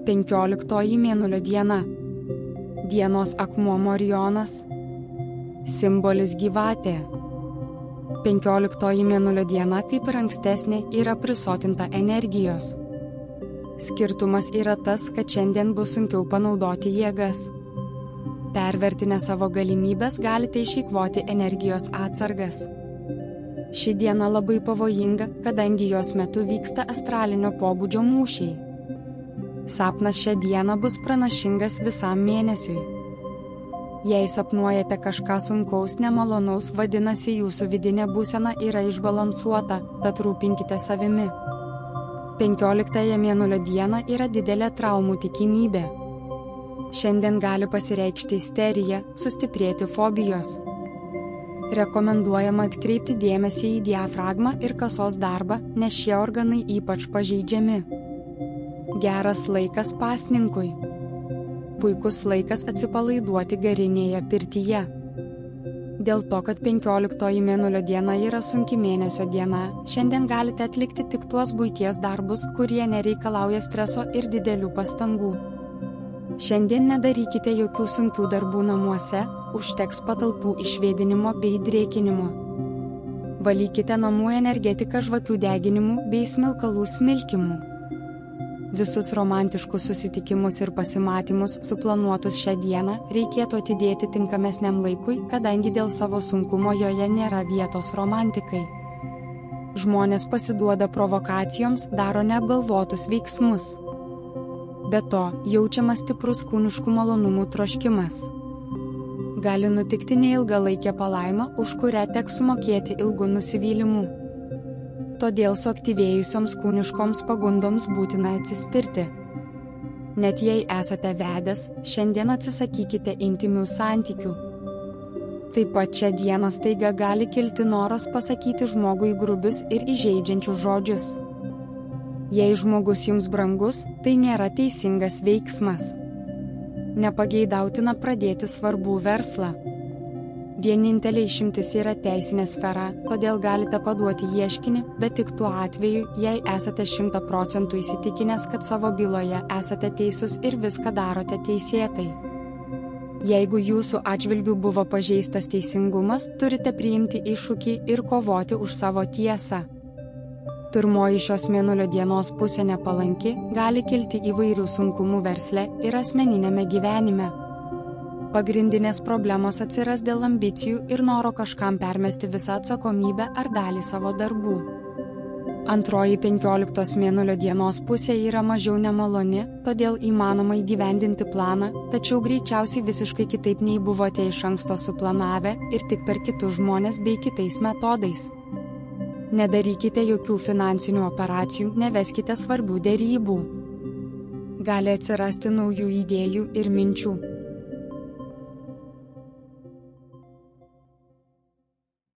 15 mėnulio diena. Dienos akmuo Morionas. Simbolis gyvatė. 15 mėnulio diena, kaip ir ankstesnė, yra prisotinta energijos. Skirtumas yra tas, kad šiandien bus sunkiau panaudoti jėgas. Pervertinę savo galimybės galite išeikvoti energijos atsargas. Ši diena labai pavojinga, kadangi jos metu vyksta astralinio pobūdžio mūšiai. Sapnas šią dieną bus pranašingas visam mėnesiui. Jei sapnuojate kažką sunkaus, nemalonaus, vadinasi jūsų vidinė būsena yra išbalansuota, tad rūpinkite savimi. 15 mėnulio dieną yra didelė traumų tikimybė. Šiandien gali pasireikšti isterija, sustiprėti fobijos. Rekomenduojama atkreipti dėmesį į diafragmą ir kasos darbą, nes šie organai ypač pažeidžiami. Geras laikas pasninkui. Puikus laikas atsipalaiduoti garinėje pirtyje. Dėl to, kad 15 mėnulio diena yra sunki mėnesio diena, šiandien galite atlikti tik tuos buities darbus, kurie nereikalauja streso ir didelių pastangų. Šiandien nedarykite jokių sunkių darbų namuose, užteks patalpų išvėdinimo bei drėkinimo. Valykite namų energetiką žvakių deginimu bei smilkalų smilkimu. Visus romantiškus susitikimus ir pasimatymus suplanuotus šią dieną reikėtų atidėti tinkamesniam laikui, kadangi dėl savo sunkumo joje nėra vietos romantikai. Žmonės pasiduoda provokacijoms, daro neapgalvotus veiksmus. Be to, jaučiamas stiprus kūniškų malonumų troškimas. Gali nutikti neilgalaikė palaima, už kurią teks sumokėti ilgų nusivylimų. Todėl suaktyvėjusioms kūniškoms pagundoms būtina atsispirti. Net jei esate vedęs, šiandien atsisakykite intymių santykių. Taip pat šią dieną staiga gali kilti noras pasakyti žmogui grubius ir įžeidžiančius žodžius. Jei žmogus jums brangus, tai nėra teisingas veiksmas. Nepageidautina pradėti svarbų verslą. Vienintelė išimtis yra teisinė sfera, todėl galite paduoti ieškinį, bet tik tuo atveju, jei esate 100% įsitikinęs, kad savo byloje esate teisus ir viską darote teisėtai. Jeigu jūsų atžvilgiu buvo pažeistas teisingumas, turite priimti iššūkį ir kovoti už savo tiesą. Pirmoji šios mėnulio dienos pusė nepalanki, gali kilti įvairių sunkumų versle ir asmeninėme gyvenime. Pagrindinės problemos atsiras dėl ambicijų ir noro kažkam permesti visą atsakomybę ar dalį savo darbų. Antroji 15 mėnulio dienos pusė yra mažiau nemaloni, todėl įmanoma įgyvendinti planą, tačiau greičiausiai visiškai kitaip nei buvote iš anksto suplanavę ir tik per kitus žmones bei kitais metodais. Nedarykite jokių finansinių operacijų, neveskite svarbių derybų. Gali atsirasti naujų idėjų ir minčių.